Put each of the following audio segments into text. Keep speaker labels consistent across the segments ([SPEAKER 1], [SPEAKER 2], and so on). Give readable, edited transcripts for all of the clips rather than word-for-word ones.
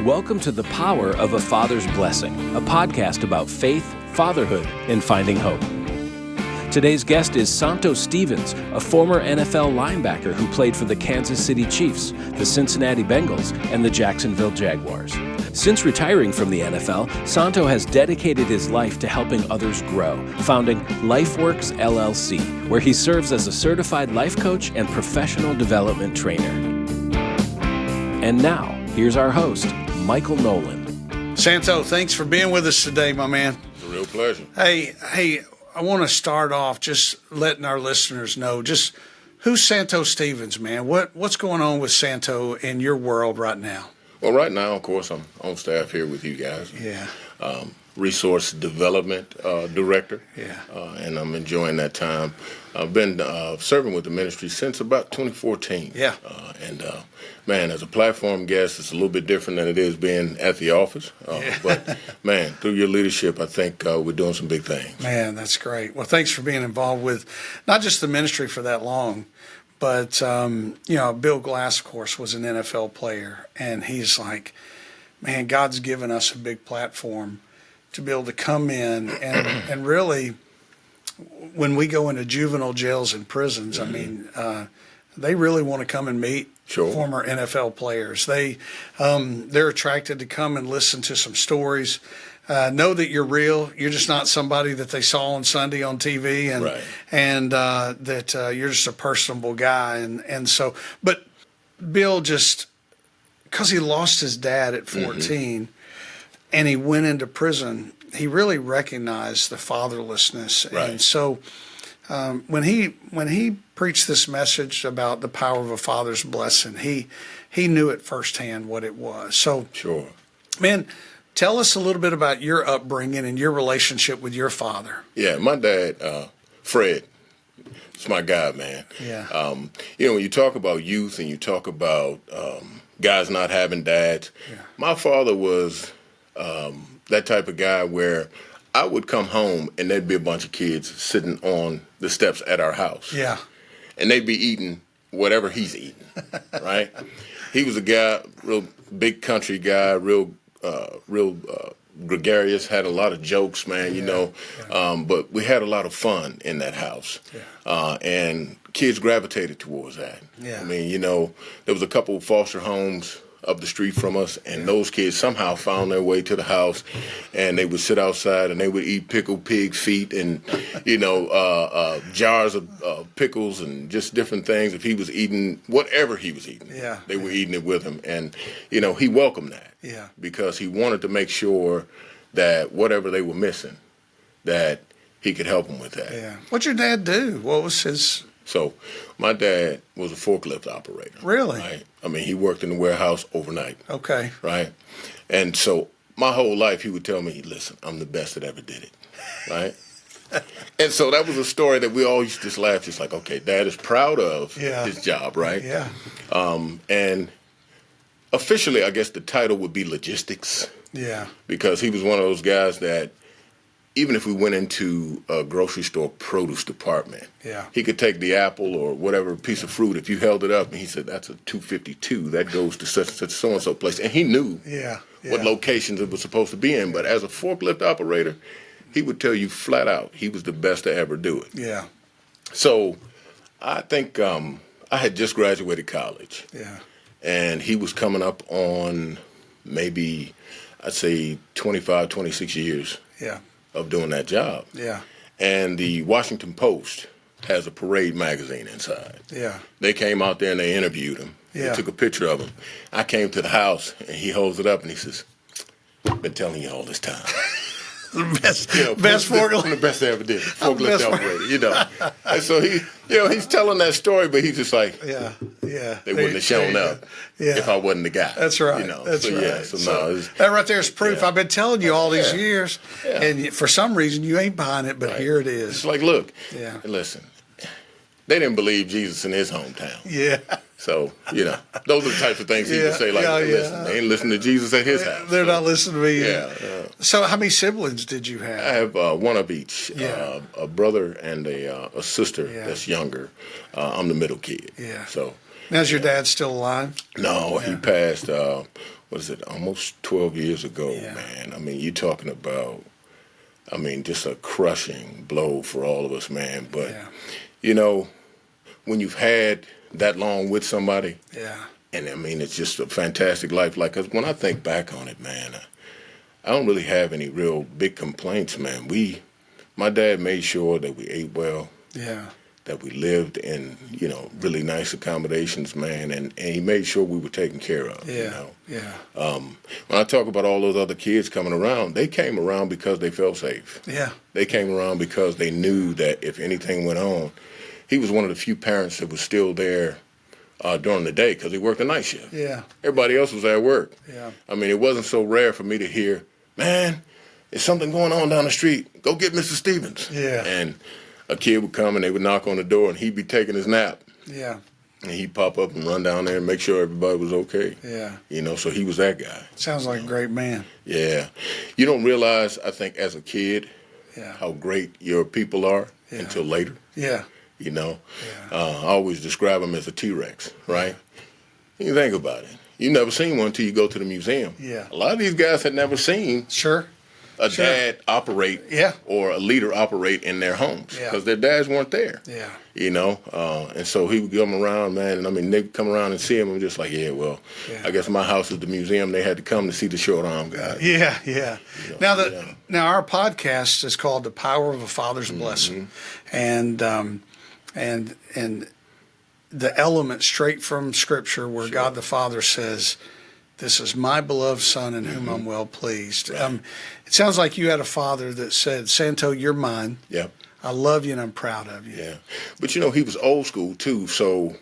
[SPEAKER 1] Welcome to The Power of a Father's Blessing, a podcast about faith, fatherhood, and finding hope. Today's guest is Santo Stevens, a former NFL linebacker who played for the Kansas City Chiefs, the Cincinnati Bengals, and the Jacksonville Jaguars. Since retiring from the NFL, Santo has dedicated his life to helping others grow, founding LifeWorks LLC, where he serves as a certified life coach and professional development trainer. And now, here's our host, Michael Nolan.
[SPEAKER 2] Santo, thanks for being with us today, my man.
[SPEAKER 3] It's a real pleasure.
[SPEAKER 2] Hey, I want to start off just letting our listeners know just who's Santo Stevens, man. What's going on with Santo in your world right now?
[SPEAKER 3] Well, right now, of course, I'm on staff here with you guys.
[SPEAKER 2] Yeah.
[SPEAKER 3] Resource Development Director.
[SPEAKER 2] Yeah.
[SPEAKER 3] And I'm enjoying that time. I've been serving with the ministry since about 2014.
[SPEAKER 2] Yeah.
[SPEAKER 3] Man, as a platform guest, it's a little bit different than it is being at the office. But, man, through your leadership, I think we're doing some big things.
[SPEAKER 2] Man, that's great. Well, thanks for being involved with not just the ministry for that long, but, Bill Glass, of course, was an NFL player. And he's like, man, God's given us a big platform to be able to come in and really, when we go into juvenile jails and prisons, I mean, they really want to come and meet former NFL players. They're attracted to come and listen to some stories, know that you're real. You're just not somebody that they saw on Sunday on TV, and that you're just a personable guy. And so, but Bill just, because he lost his dad at 14, and he went into prison, he really recognized the fatherlessness.
[SPEAKER 3] Right.
[SPEAKER 2] And so when he preached this message about the power of a father's blessing, he knew it firsthand what it was. So, man, tell us a little bit about your upbringing and your relationship with your father.
[SPEAKER 3] Yeah, my dad, Fred, it's my guy, man.
[SPEAKER 2] Yeah.
[SPEAKER 3] When you talk about youth and you talk about guys not having dads, my father was that type of guy where I would come home and there'd be a bunch of kids sitting on the steps at our house.
[SPEAKER 2] Yeah.
[SPEAKER 3] And they'd be eating whatever he's eating, right? He was a guy, real big country guy, real gregarious, had a lot of jokes, man, but we had a lot of fun in that house. Yeah. And kids gravitated towards that.
[SPEAKER 2] Yeah.
[SPEAKER 3] I mean, there was a couple of foster homes up the street from us, and those kids somehow found their way to the house, and they would sit outside and they would eat pickled pig feet and, jars of pickles and just different things. If he was eating whatever he was eating, they were eating it with him. And, he welcomed that because he wanted to make sure that whatever they were missing, that he could help them with that.
[SPEAKER 2] Yeah. What'd your dad do? What was his...
[SPEAKER 3] So my dad was a forklift operator.
[SPEAKER 2] Really?
[SPEAKER 3] Right? I mean, he worked in the warehouse overnight.
[SPEAKER 2] Okay.
[SPEAKER 3] Right? And so my whole life he would tell me, listen, I'm the best that ever did it. Right? And so that was a story that we all used to just laugh, just like, okay, Dad is proud of his job, right?
[SPEAKER 2] Yeah.
[SPEAKER 3] And officially, I guess the title would be logistics.
[SPEAKER 2] Yeah.
[SPEAKER 3] Because he was one of those guys that even if we went into a grocery store produce department, he could take the apple or whatever piece of fruit. If you held it up and he said, that's a 252, that goes to such and such so-and-so place. And he knew what locations it was supposed to be in. But as a forklift operator, he would tell you flat out he was the best to ever do it.
[SPEAKER 2] Yeah.
[SPEAKER 3] So I think I had just graduated college.
[SPEAKER 2] Yeah.
[SPEAKER 3] And he was coming up on maybe, I'd say, 25, 26 years.
[SPEAKER 2] Yeah.
[SPEAKER 3] Of doing that job.
[SPEAKER 2] Yeah.
[SPEAKER 3] And the Washington Post has a parade magazine inside.
[SPEAKER 2] Yeah.
[SPEAKER 3] They came out there and they interviewed him.
[SPEAKER 2] Yeah.
[SPEAKER 3] They took a picture of him. I came to the house and he holds it up and he says, been telling you all this time.
[SPEAKER 2] The best forklift.
[SPEAKER 3] The best I ever did. Forklift operator, And so he's telling that story, but he's just like,
[SPEAKER 2] yeah.
[SPEAKER 3] They wouldn't have shown up if I wasn't the guy.
[SPEAKER 2] That's right.
[SPEAKER 3] That's right. Yeah, so
[SPEAKER 2] that right there is proof. I've been telling you all these years, and for some reason you ain't behind it, but here it is.
[SPEAKER 3] It's like, look, listen, they didn't believe Jesus in his hometown.
[SPEAKER 2] Yeah.
[SPEAKER 3] So, those are the types of things he would say, like, listen, they ain't listening to Jesus at his house.
[SPEAKER 2] They're not listening to me.
[SPEAKER 3] Yeah.
[SPEAKER 2] So how many siblings did you have?
[SPEAKER 3] I have one of each, a brother and a sister that's younger. I'm the middle kid.
[SPEAKER 2] Yeah.
[SPEAKER 3] So,
[SPEAKER 2] Now, is your dad still alive?
[SPEAKER 3] No, he passed, almost 12 years ago, man. I mean, you're talking about, just a crushing blow for all of us, man. But, when you've had that long with somebody, and it's just a fantastic life. Like, 'cause when I think back on it, man, I don't really have any real big complaints, man. My dad made sure that we ate well.
[SPEAKER 2] Yeah.
[SPEAKER 3] That we lived in, really nice accommodations, man, and he made sure we were taken care of. When I talk about all those other kids coming around, they came around because they felt safe.
[SPEAKER 2] Yeah.
[SPEAKER 3] They came around because they knew that if anything went on, he was one of the few parents that was still there during the day because he worked a night shift.
[SPEAKER 2] Yeah.
[SPEAKER 3] Everybody else was at work.
[SPEAKER 2] Yeah.
[SPEAKER 3] It wasn't so rare for me to hear, man, there's something going on down the street. Go get Mr. Stevens.
[SPEAKER 2] Yeah.
[SPEAKER 3] And a kid would come and they would knock on the door and he'd be taking his nap.
[SPEAKER 2] Yeah.
[SPEAKER 3] And he'd pop up and run down there and make sure everybody was okay.
[SPEAKER 2] Yeah.
[SPEAKER 3] So he was that guy.
[SPEAKER 2] Sounds like a great man.
[SPEAKER 3] Yeah. You don't realize, I think, as a kid,
[SPEAKER 2] Yeah.
[SPEAKER 3] how great your people are until later.
[SPEAKER 2] Yeah.
[SPEAKER 3] I always describe them as a T-Rex, right? You think about it. You never seen one until you go to the museum.
[SPEAKER 2] Yeah.
[SPEAKER 3] A lot of these guys had never seen a dad operate or a leader operate in their homes because their dads weren't there.
[SPEAKER 2] Yeah.
[SPEAKER 3] And so he would come around, man, and they'd come around and see him and just like, I guess my house is the museum. They had to come to see the short arm guy.
[SPEAKER 2] Yeah. Now our podcast is called The Power of a Father's Blessing. And the element straight from Scripture where God the Father says, "This is my beloved Son in whom I'm well pleased."
[SPEAKER 3] Right.
[SPEAKER 2] It sounds like you had a father that said, "Santo, you're mine.
[SPEAKER 3] Yep.
[SPEAKER 2] I love you and I'm proud of you."
[SPEAKER 3] Yeah. But, he was old school, too, so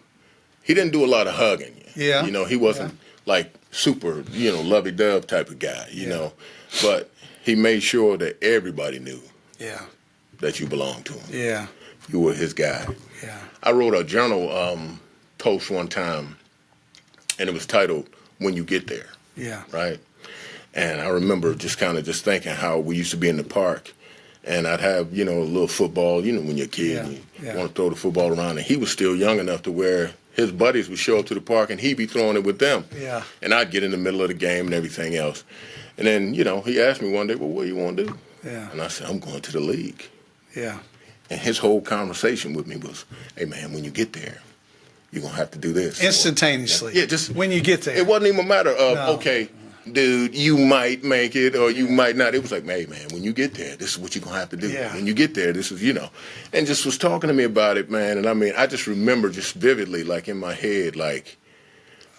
[SPEAKER 3] he didn't do a lot of hugging.
[SPEAKER 2] Yeah.
[SPEAKER 3] He wasn't like super, lovey-dove type of guy, you know. But he made sure that everybody knew that you belonged to him.
[SPEAKER 2] Yeah.
[SPEAKER 3] You were his guy.
[SPEAKER 2] Yeah.
[SPEAKER 3] I wrote a journal post one time, and it was titled, "When You Get There."
[SPEAKER 2] Yeah.
[SPEAKER 3] Right? And I remember just thinking how we used to be in the park, and I'd have, a little football, when you're a kid, and you want to throw the football around, and he was still young enough to where his buddies would show up to the park, and he'd be throwing it with them.
[SPEAKER 2] Yeah.
[SPEAKER 3] And I'd get in the middle of the game and everything else. And then, he asked me one day, "Well, what do you want to do?"
[SPEAKER 2] Yeah.
[SPEAKER 3] And I said, "I'm going to the league."
[SPEAKER 2] Yeah.
[SPEAKER 3] And his whole conversation with me was, "Hey, man, when you get there, you're going to have to do this."
[SPEAKER 2] Instantaneously.
[SPEAKER 3] Yeah, just
[SPEAKER 2] when you get there.
[SPEAKER 3] It wasn't even a matter of, okay, dude, you might make it or you might not. It was like, "Hey, man, when you get there, this is what you're going to have to do.
[SPEAKER 2] Yeah.
[SPEAKER 3] When you get there, this is, And just was talking to me about it, man. And I just remember just vividly, like in my head, like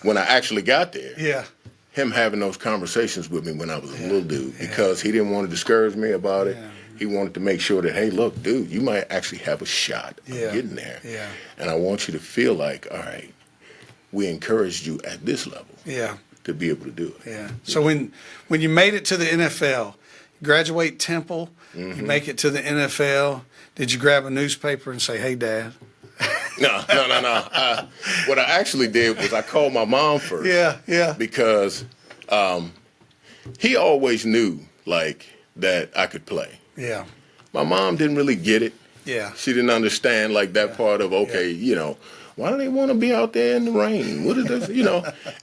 [SPEAKER 3] when I actually got there.
[SPEAKER 2] Yeah.
[SPEAKER 3] Him having those conversations with me when I was a little dude because he didn't want to discourage me about it. He wanted to make sure that, hey, look, dude, you might actually have a shot of getting there.
[SPEAKER 2] Yeah.
[SPEAKER 3] And I want you to feel like, all right, we encouraged you at this level to be able to do it.
[SPEAKER 2] Yeah. So when you made it to the NFL, you graduate Temple, you make it to the NFL, did you grab a newspaper and say, "Hey, Dad"?
[SPEAKER 3] No. What I actually did was I called my mom first.
[SPEAKER 2] Yeah.
[SPEAKER 3] Because he always knew, like, that I could play.
[SPEAKER 2] Yeah.
[SPEAKER 3] My mom didn't really get it.
[SPEAKER 2] Yeah.
[SPEAKER 3] She didn't understand, like, that part of, okay, why do they want to be out there in the rain? What is this,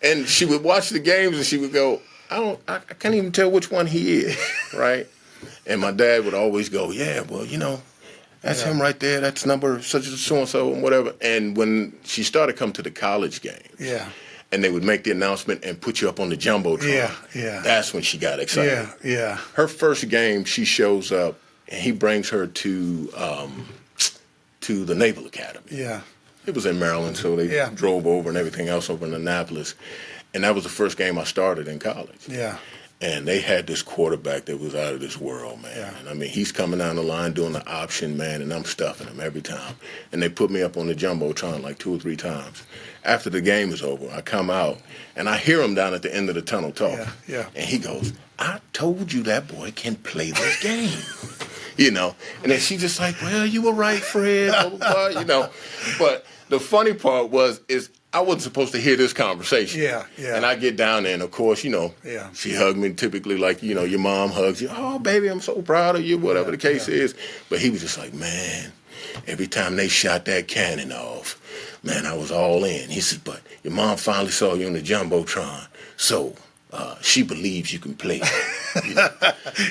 [SPEAKER 3] And she would watch the games and she would go, I can't even tell which one he is, right? And my dad would always go, "Yeah, well, that's him right there. That's number such and so and whatever." And when she started coming to the college games, and they would make the announcement and put you up on the jumbotron, that's when she got excited.
[SPEAKER 2] Yeah.
[SPEAKER 3] Her first game, she shows up and he brings her to the Naval Academy.
[SPEAKER 2] Yeah.
[SPEAKER 3] It was in Maryland, so they drove over and everything else over in Annapolis. And that was the first game I started in college.
[SPEAKER 2] Yeah.
[SPEAKER 3] And they had this quarterback that was out of this world, man.
[SPEAKER 2] Yeah.
[SPEAKER 3] And he's coming down the line doing the option, man, and I'm stuffing him every time. And they put me up on the jumbotron like 2 or 3 times. After the game is over, I come out, and I hear him down at the end of the tunnel talking.
[SPEAKER 2] Yeah.
[SPEAKER 3] And he goes, "I told you that boy can play this game." And then she just like, "Well, you were right, Fred, blah, blah, blah," But the funny part is I wasn't supposed to hear this conversation.
[SPEAKER 2] Yeah.
[SPEAKER 3] And I get down there, and of course, she hugged me typically like, your mom hugs you. "Oh, baby, I'm so proud of you," whatever the case is. But he was just like, "Man, every time they shot that cannon off, man, I was all in. He said, but your mom finally saw you on the Jumbotron, so she believes you can play.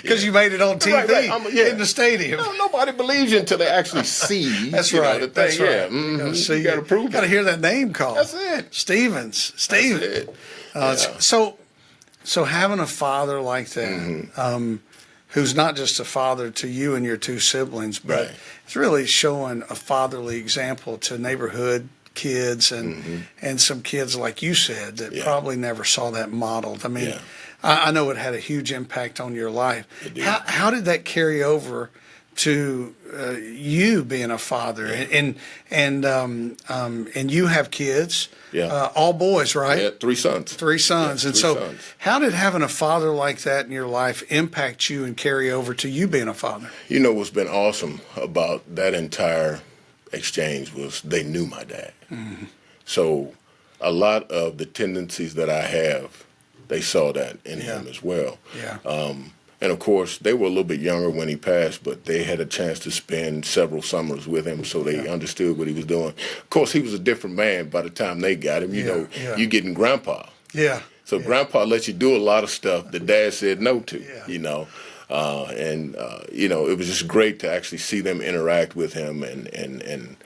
[SPEAKER 2] Because you made it on TV in the stadium.
[SPEAKER 3] No, nobody believes you until they actually see.
[SPEAKER 2] That's right.
[SPEAKER 3] The thing.
[SPEAKER 2] That's right.
[SPEAKER 3] Yeah.
[SPEAKER 2] Mm-hmm.
[SPEAKER 3] You got to prove it.
[SPEAKER 2] Got to hear that name called.
[SPEAKER 3] That's it.
[SPEAKER 2] Stevens. So having a father like that, who's not just a father to you and your two siblings, but it's really showing a fatherly example to neighborhood kids and some kids, like you said, that probably never saw that modeled. I mean, I know it had a huge impact on your life. How did that carry over to you being a father? And you have kids, all boys, right?
[SPEAKER 3] Yeah, 3 sons.
[SPEAKER 2] 3 sons.
[SPEAKER 3] Yeah,
[SPEAKER 2] and so how did having a father like that in your life impact you and carry over to you being a father?
[SPEAKER 3] You know what's been awesome about that entire exchange was they knew my dad. So a lot of the tendencies that I have, they saw that in him as well. And of course, they were a little bit younger when he passed, but they had a chance to spend several summers with him, so they understood what he was doing. Of course, he was a different man by the time they got him. You know, you getting grandpa. So grandpa let you do a lot of stuff that dad said no to, you know. You know, it was just great to actually see them interact with him. And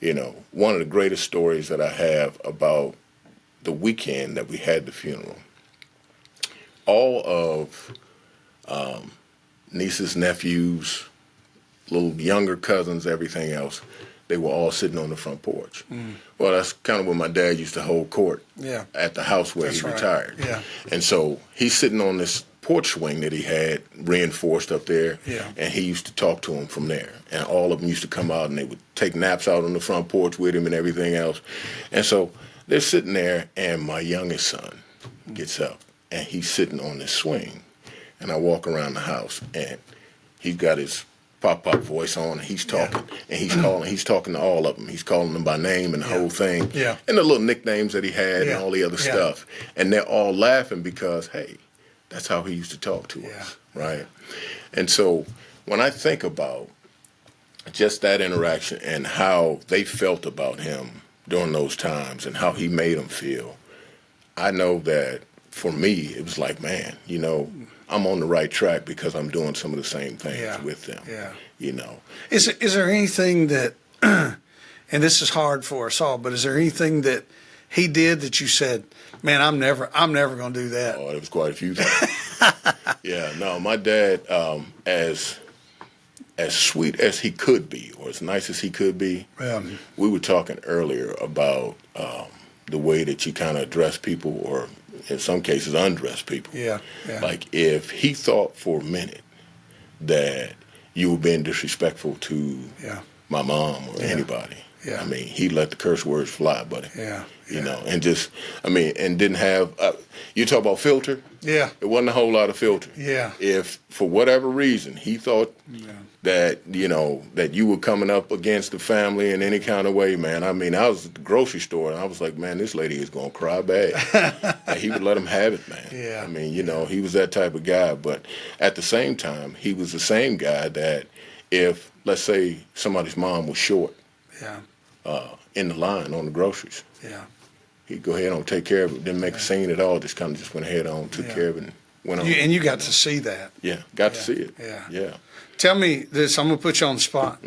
[SPEAKER 3] you know, one of the greatest stories that I have about the weekend that we had the funeral, all of nieces, nephews, little younger cousins, everything else, they were all sitting on the front porch. Well, that's kind of where my dad used to hold court at the house where he retired. And so he's sitting on this porch swing that he had reinforced up there, and he used to talk to them from there. And all of them used to come out, and they would take naps out on the front porch with him and everything else. And so they're sitting there, and my youngest son gets up, and he's sitting on this swing. And I walk around the house, and he's got his pop-pop voice on, and he's talking, and he's talking to all of them. He's calling them by name and the whole thing, and the little nicknames that he had and all the other stuff. And they're all laughing because, hey, that's how he used to talk to us, right? And so when I think about just that interaction and how they felt about him during those times and how he made them feel, I know that for me, it was like, man, you know, I'm on the right track because I'm doing some of the same things with them. You know,
[SPEAKER 2] is there anything that, and this is hard for us all, but is there anything that he did that you said, man, I'm never going to do that?
[SPEAKER 3] Oh, there was quite a few things. No, my dad, as sweet as he could be, or as nice as he could be, we were talking earlier about the way that you kind of address people, or in some cases undress people. Like if he thought for a minute that you were being disrespectful to my mom or anybody, I mean, he let the curse words fly, buddy. You know, and just, I mean, and didn't have, you talk about filter? It wasn't a whole lot of filter. If, for whatever reason, he thought that, you know, that you were coming up against the family in any kind of way, man, I mean, I was at the grocery store, and I was like, man, this lady is going to cry bad. And he would let him have it, man. I mean, you know, he was that type of guy. But at the same time, he was the same guy that if, let's say, somebody's mom was short in the line on the groceries, he'd go ahead and take care of it. Didn't make a scene at all. Just kind of just went ahead on, took care of it, and went on.
[SPEAKER 2] And you got to see that.
[SPEAKER 3] Got to see it.
[SPEAKER 2] Tell me this. I'm gonna put you on the spot.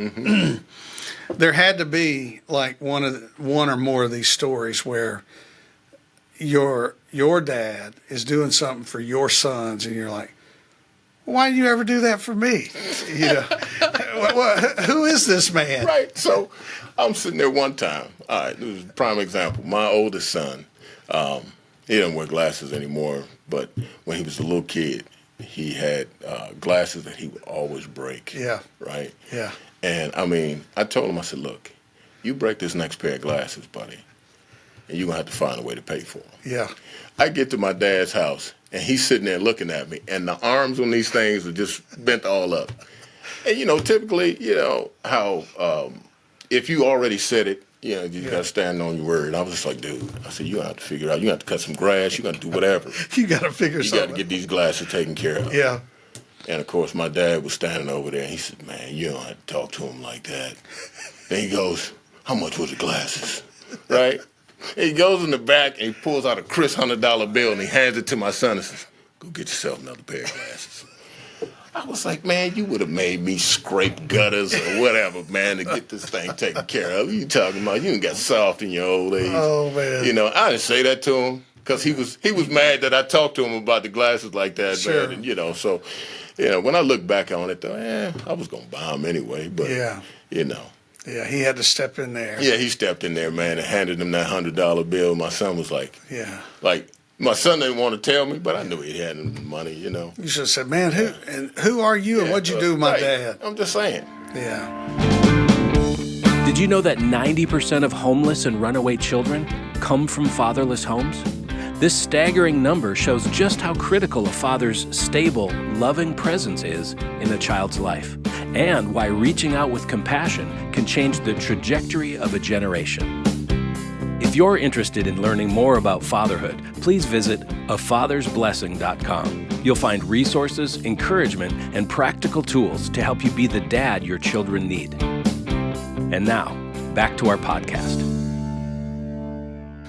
[SPEAKER 2] There had to be like one or more of these stories where your dad is doing something for your sons, and you're like, why did you ever do that for me? You know, who is this man?
[SPEAKER 3] Right. So I'm sitting there one time. All right, this is a prime example. My oldest son, he doesn't wear glasses anymore, but when he was a little kid, he had glasses that he would always break. Right? And I mean, I told him, I said, look, you break this next pair of glasses, buddy, and you're going to have to find a way to pay for them. I get to my dad's house, and he's sitting there looking at me, and the arms on these things are just bent all up. And, you know, typically, you know, how if you already said it, you know, you got to stand on your word. And I was just like, dude, I said, you're going to have to figure it out. You're going to have to cut some grass. You're going to do whatever.
[SPEAKER 2] You got to figure something out.
[SPEAKER 3] You got to get these glasses taken care of. And, of course, my dad was standing over there, and he said, man, you don't have to talk to him like that. Then he goes, how much was the glasses? right? He goes in the back and he pulls out a crisp $100 bill and he hands it to my son and says, "Go get yourself another pair of glasses." I was like, man, you would have made me scrape gutters or whatever, man, to get this thing taken care of. You talking about you ain't got soft in your old age.
[SPEAKER 2] Oh, man.
[SPEAKER 3] You know, I didn't say that to him because he was mad that I talked to him about the glasses like that,
[SPEAKER 2] sure.
[SPEAKER 3] man. And, you know, so, you know, when I look back on it, though, I was going to buy him anyway. But, you know.
[SPEAKER 2] Yeah, he had to step in there.
[SPEAKER 3] Yeah, he stepped in there, man, and handed him that $100 bill. My son was like,
[SPEAKER 2] like,
[SPEAKER 3] my son didn't want to tell me, but I knew he had the money, you know.
[SPEAKER 2] You should have said, man, who are you and what'd you do with my dad?
[SPEAKER 3] I'm just saying.
[SPEAKER 2] Yeah.
[SPEAKER 1] Did you know that 90% of homeless and runaway children come from fatherless homes? This staggering number shows just how critical a father's stable, loving presence is in a child's life, and why reaching out with compassion can change the trajectory of a generation. If you're interested in learning more about fatherhood, please visit afathersblessing.com. You'll find resources, encouragement, and practical tools to help you be the dad your children need. And now, back to our podcast.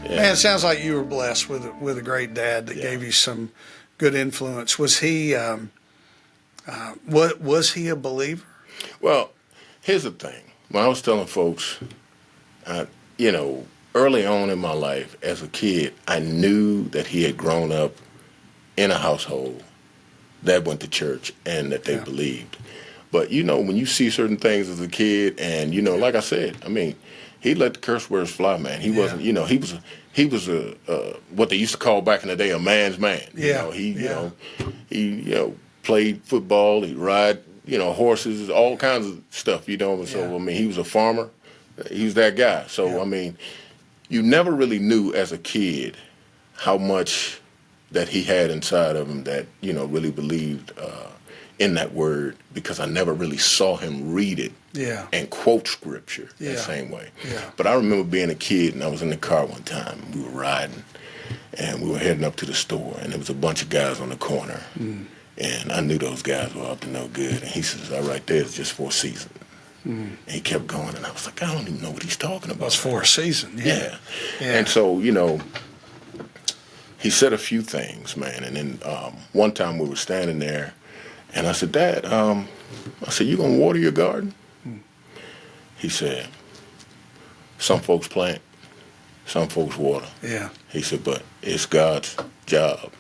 [SPEAKER 2] Man, it sounds like you were blessed with a great dad that gave you some good influence. Was he was he a believer?
[SPEAKER 3] Well, here's the thing. When I was telling folks, you know, early on in my life as a kid, I knew that he had grown up in a household that went to church and that they believed. But, you know, when you see certain things as a kid and, you know, like I said, I mean, he let the curse words fly, man. He wasn't, you know, he was a what they used to call back in the day a man's man. You know, he played football, he ride, you know, horses, all kinds of stuff, you know. So, I mean, he was a farmer. He was that guy. So, I mean, you never really knew as a kid how much that he had inside of him that, you know, really believed in that word, because I never really saw him read it and quote scripture the same way. But I remember being a kid and I was in the car one time. We were riding and we were heading up to the store and there was a bunch of guys on the corner. And I knew those guys were up to no good. And he says, "All right, there's just for a season." And he kept going, and I was like, I don't even know what he's talking about.
[SPEAKER 2] It's for a season,
[SPEAKER 3] And so, you know, he said a few things, man. And then one time we were standing there, and I said, "Dad, I said, you gonna water your garden?" He said, "Some folks plant, some folks water." He said, "But it's God's job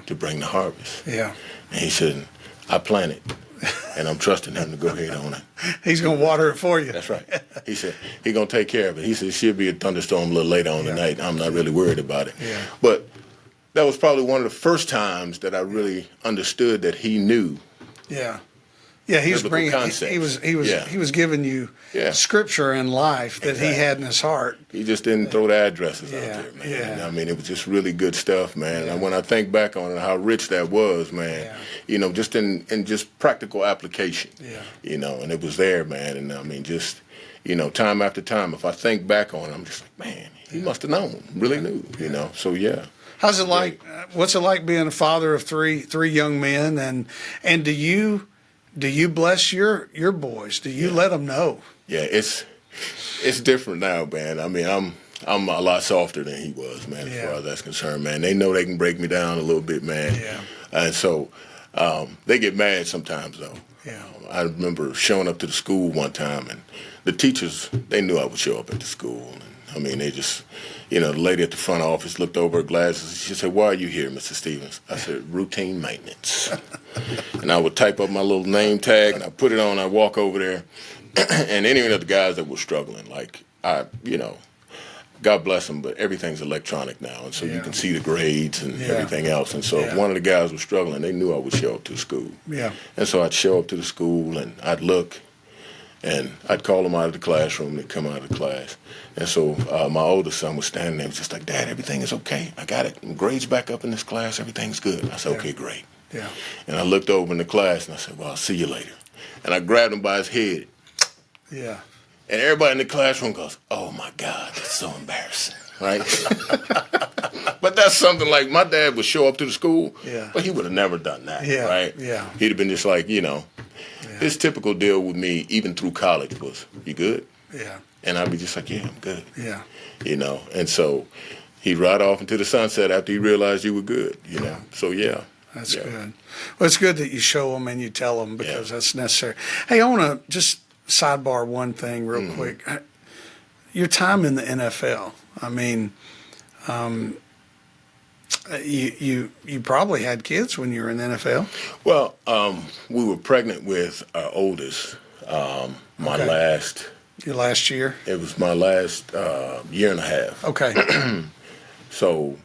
[SPEAKER 3] to bring the harvest." And he said, "I planted. And I'm trusting him to go ahead on it."
[SPEAKER 2] He's going to water it for you.
[SPEAKER 3] That's right. He said, he's going to take care of it. He said, "She'll be a thunderstorm a little later on tonight. I'm not really worried about it." But that was probably one of the first times that I really understood that he knew.
[SPEAKER 2] He was bringing concepts. He was giving you scripture and life that he had in his heart.
[SPEAKER 3] He just didn't throw the addresses out there, man. I mean, it was just really good stuff, man. And when I think back on it, how rich that was, man, you know, just in just practical application, you know, and it was there, man. And I mean, just, you know, time after time, if I think back on it, I'm just like, man, he must have known, really knew, you know. So,
[SPEAKER 2] How's it like? What's it like being a father of three young men? And do you bless your boys? Do you let them know?
[SPEAKER 3] It's different now, man. I mean, I'm a lot softer than he was, man, as far as that's concerned, man. They know they can break me down a little bit, man. And so they get mad sometimes, though. I remember showing up to the school one time, and the teachers, they knew I would show up at the school. And, I mean, they just, you know, the lady at the front office looked over her glasses. She said, "Why are you here, Mr. Stevens?" I said, "Routine maintenance." And I would type up my little name tag, and I put it on. I walk over there, and any of the guys that were struggling, like, you know, God bless them, but everything's electronic now, and so you can see the grades and everything else. And so if one of the guys was struggling, they knew I would show up to the school. And so I'd show up to the school, and I'd look, and I'd call them out of the classroom. They'd come out of the class. And so my oldest son was standing there, was just like, "Dad, everything is okay. I got it. Grades back up in this class. Everything's good." I said, "Okay, great." And I looked over in the class, and I said, "Well, I'll see you later." And I grabbed him by his head. And everybody in the classroom goes, "Oh, my God, that's so embarrassing." Right? But that's something like my dad would show up to the school, but he would have never done that, right? He'd have been just like, you know, his typical deal with me, even through college, was, "You good?" And I'd be just like, "Yeah, I'm good." And so he'd ride off into the sunset after he realized you were good, So, yeah.
[SPEAKER 2] That's good. Well, it's good that you show them and you tell them because that's necessary. Hey, I want to just sidebar one thing real quick. Your time in the NFL, I mean, you probably had kids when you were in the NFL.
[SPEAKER 3] Well, we were pregnant with our oldest.
[SPEAKER 2] Your last year?
[SPEAKER 3] It was my last year and a half.
[SPEAKER 2] Okay.
[SPEAKER 3] So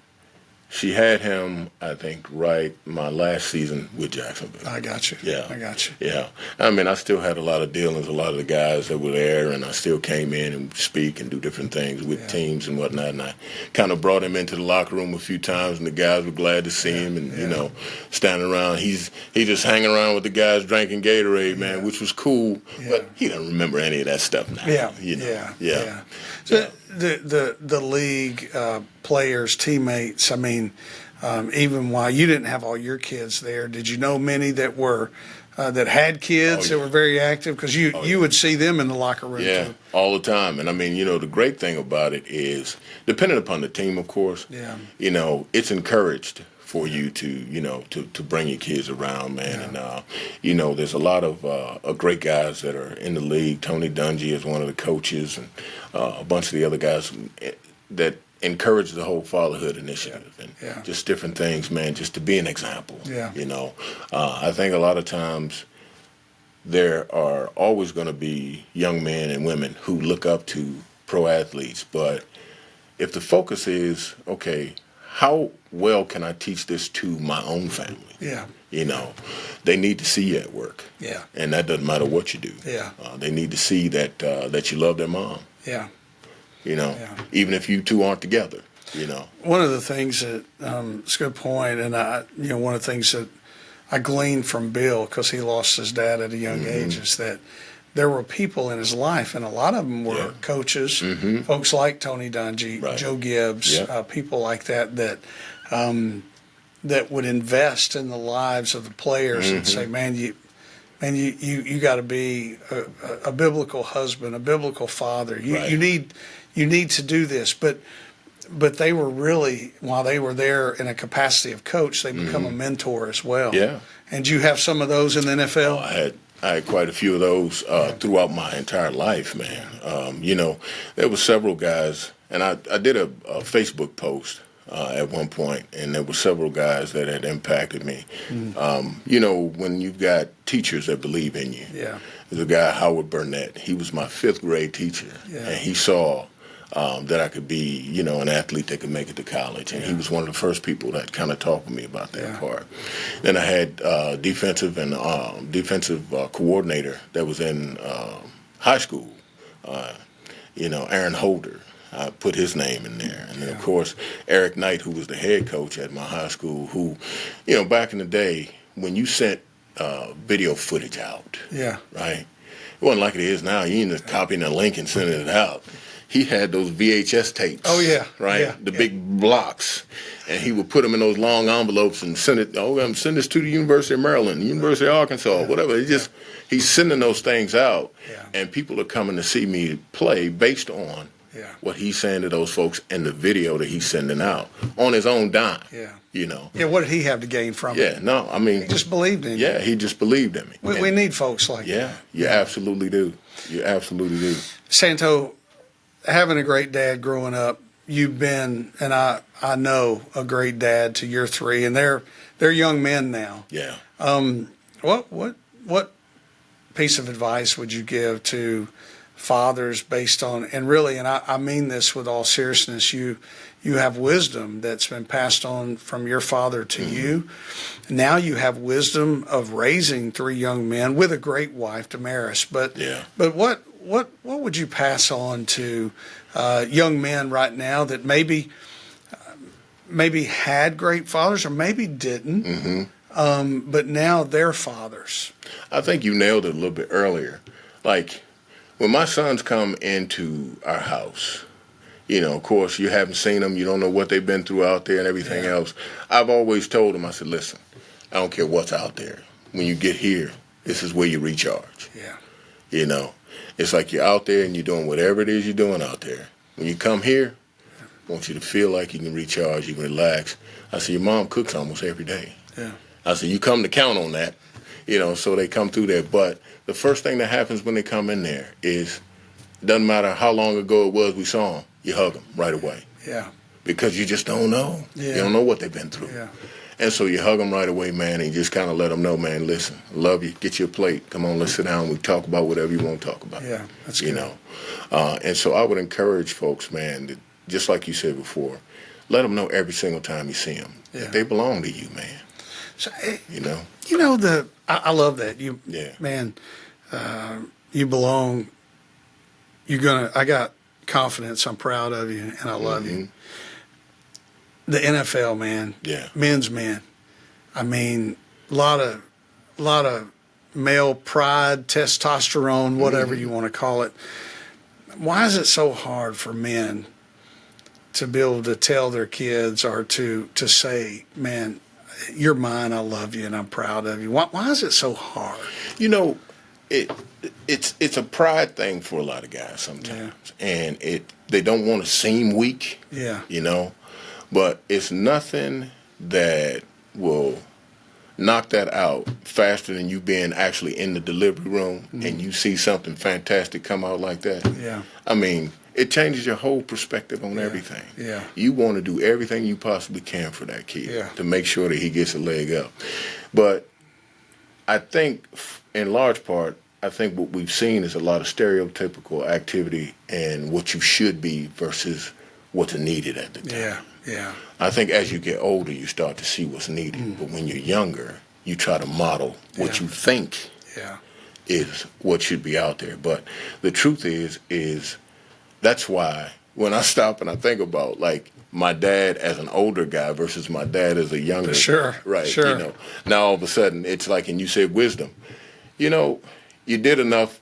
[SPEAKER 3] she had him, I think, right my last season with Jacksonville.
[SPEAKER 2] I got you.
[SPEAKER 3] Yeah.
[SPEAKER 2] I got you.
[SPEAKER 3] Yeah. I mean, I still had a lot of dealings, a lot of the guys that were there, and I still came in and speak and do different things with teams and whatnot. And I kind of brought him into the locker room a few times, and the guys were glad to see him and, standing around. He just hanging around with the guys drinking Gatorade, man, which was cool. Yeah. But he doesn't remember any of that stuff now.
[SPEAKER 2] Yeah. So the league players, teammates, I mean, even while you didn't have all your kids there, did you know many that were that had kids that were very active? Because you would see them in the locker room too.
[SPEAKER 3] All the time. And I mean, the great thing about it is, depending upon the team, of course, it's encouraged for you to bring your kids around, man. And, there's a lot of great guys that are in the league. Tony Dungy is one of the coaches, and a bunch of the other guys that encourage the whole fatherhood initiative and just different things, man, just to be an example. I think a lot of times there are always going to be young men and women who look up to pro athletes, but if the focus is, okay, how well can I teach this to my own family? They need to see you at work. And that doesn't matter what you do. They need to see that you love their mom. Even if you two aren't together,
[SPEAKER 2] One of the things that, it's a good point, and one of the things that I gleaned from Bill, because he lost his dad at a young age, is that there were people in his life, and a lot of them were coaches, folks like Tony Dungy, Joe Gibbs, people like that would invest in the lives of the players and say, man, you got to be a biblical husband, a biblical father. You need to do this, but they were really, while they were there in a capacity of coach, they become a mentor as well. And you have some of those in the NFL?
[SPEAKER 3] I had quite a few of those throughout my entire life, man. There were several guys, and I did a Facebook post at one point, and there were several guys that had impacted me. When you've got teachers that believe in you. There's a guy, Howard Burnett. He was my 5th grade teacher, and he saw that I could be, an athlete that could make it to college. And he was one of the first people that kind of talked with me about that part. Then I had defensive coordinator that was in high school, Aaron Holder. I put his name in there. And then, of course, Eric Knight, who was the head coach at my high school, who, back in the day, when you sent video footage out, right? It wasn't like it is now. You ain't just copying a link and sending it out. He had those VHS tapes. Right? The big blocks. And he would put them in those long envelopes and send it, send this to the University of Maryland, University of Arkansas, whatever. He's sending those things out. And people are coming to see me play based on what he's saying to those folks and the video that he's sending out on his own dime.
[SPEAKER 2] What did he have to gain from it?
[SPEAKER 3] He
[SPEAKER 2] just believed in you.
[SPEAKER 3] He just believed in me.
[SPEAKER 2] We need folks like that.
[SPEAKER 3] You absolutely do. You absolutely do.
[SPEAKER 2] Santo, having a great dad growing up, you've been, and I know, a great dad to your 3, and they're young men now. What piece of advice would you give to fathers based on, and really, and I mean this with all seriousness, you have wisdom that's been passed on from your father to you. Now you have wisdom of raising 3 young men with a great wife, Damaris. But what would you pass on to young men right now that maybe had great fathers or maybe didn't, but now they're fathers?
[SPEAKER 3] I think you nailed it a little bit earlier. Like, when my sons come into our house, of course, you haven't seen them. You don't know what they've been through out there and everything else. I've always told them, I said, listen, I don't care what's out there. When you get here, this is where you recharge. It's like you're out there and you're doing whatever it is you're doing out there. When you come here, want you to feel like you can recharge, you can relax. I said, your mom cooks almost every day.
[SPEAKER 2] Yeah.
[SPEAKER 3] I said, you come to count on that, so they come through there. But the first thing that happens when they come in there is, doesn't matter how long ago it was we saw them, you hug them right away.
[SPEAKER 2] Yeah.
[SPEAKER 3] Because you just don't know.
[SPEAKER 2] Yeah.
[SPEAKER 3] You don't know what they've been through.
[SPEAKER 2] Yeah.
[SPEAKER 3] And so you hug them right away, man, and you just kind of let them know, man, listen, I love you. Get you a plate. Come on, let's sit down. We talk about whatever you want to talk about.
[SPEAKER 2] Yeah, that's good.
[SPEAKER 3] And so I would encourage folks, man, that, just like you said before, let them know every single time you see them that they belong to you, man.
[SPEAKER 2] So, I love that. Man, you belong. I got confidence. I'm proud of you, and I love you. The NFL, man.
[SPEAKER 3] Yeah.
[SPEAKER 2] Men's men. I mean, a lot of male pride, testosterone, whatever you want to call it. Why is it so hard for men to be able to tell their kids or to say, man, you're mine, I love you, and I'm proud of you? Why is it so hard?
[SPEAKER 3] It's a pride thing for a lot of guys sometimes, and they don't want to seem weak.
[SPEAKER 2] Yeah.
[SPEAKER 3] But it's nothing that will knock that out faster than you being actually in the delivery room and you see something fantastic come out like that.
[SPEAKER 2] Yeah.
[SPEAKER 3] I mean, it changes your whole perspective on everything.
[SPEAKER 2] Yeah.
[SPEAKER 3] You want to do everything you possibly can for that kid to make sure that he gets a leg up. But I think, in large part, what we've seen is a lot of stereotypical activity and what you should be versus what's needed at the time.
[SPEAKER 2] Yeah.
[SPEAKER 3] I think as you get older, you start to see what's needed. But when you're younger, you try to model what you think is what should be out there. But the truth is that's why when I stop and I think about, like, my dad as an older guy versus my dad as a younger
[SPEAKER 2] guy.
[SPEAKER 3] Right.
[SPEAKER 2] Sure.
[SPEAKER 3] Now all of a sudden it's like, and you said wisdom. You did enough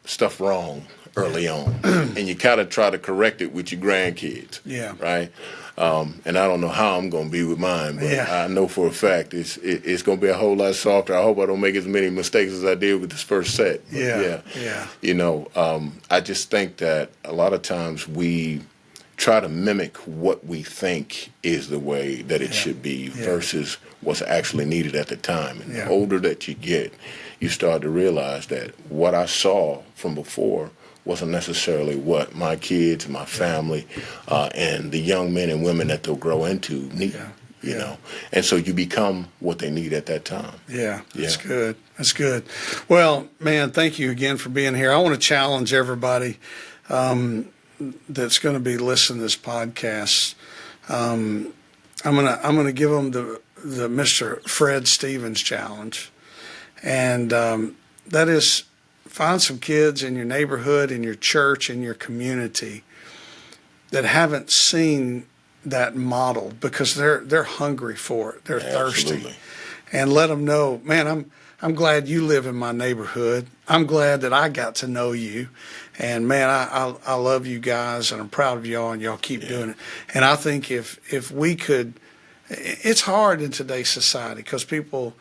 [SPEAKER 3] stuff wrong early on, and you kind of try to correct it with your grandkids.
[SPEAKER 2] Yeah.
[SPEAKER 3] Right. And I don't know how I'm going to be with mine, but I know for a fact it's going to be a whole lot softer. I hope I don't make as many mistakes as I did with this first set. But I just think that a lot of times we try to mimic what we think is the way that it should be versus what's actually needed at the time. And the older that you get, you start to realize that what I saw from before wasn't necessarily what my kids, my family, and the young men and women that they'll grow into need. And so you become what they need at that time.
[SPEAKER 2] That's good. That's good. Well, man, thank you again for being here. I want to challenge everybody that's going to be listening to this podcast. I'm gonna give them the Mr. Fred Stevens challenge, and that is, find some kids in your neighborhood, in your church, in your community that haven't seen that modeled, because they're hungry for it. They're thirsty, and let them know, man, I'm glad you live in my neighborhood. I'm glad that I got to know you, and man, I love you guys, and I'm proud of y'all, and y'all keep doing it. And I think if we could, it's hard in today's society because people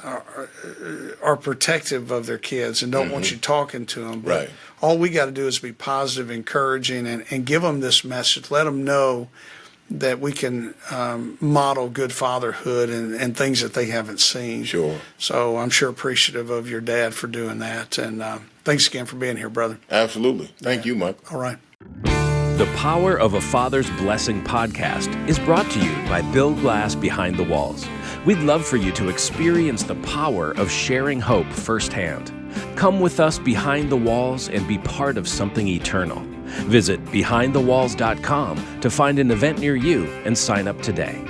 [SPEAKER 2] are protective of their kids and don't want you talking to them. But all we got to do is be positive, encouraging, and give them this message. Let them know that we can model good fatherhood and things that they haven't seen.
[SPEAKER 3] Sure.
[SPEAKER 2] So I'm sure appreciative of your dad for doing that. And thanks again for being here, brother.
[SPEAKER 3] Absolutely. Thank you, Mike.
[SPEAKER 2] All right.
[SPEAKER 1] The Power of a Father's Blessing podcast is brought to you by Bill Glass Behind the Walls. We'd love for you to experience the power of sharing hope firsthand. Come with us behind the walls and be part of something eternal. Visit behindthewalls.com to find an event near you and sign up today.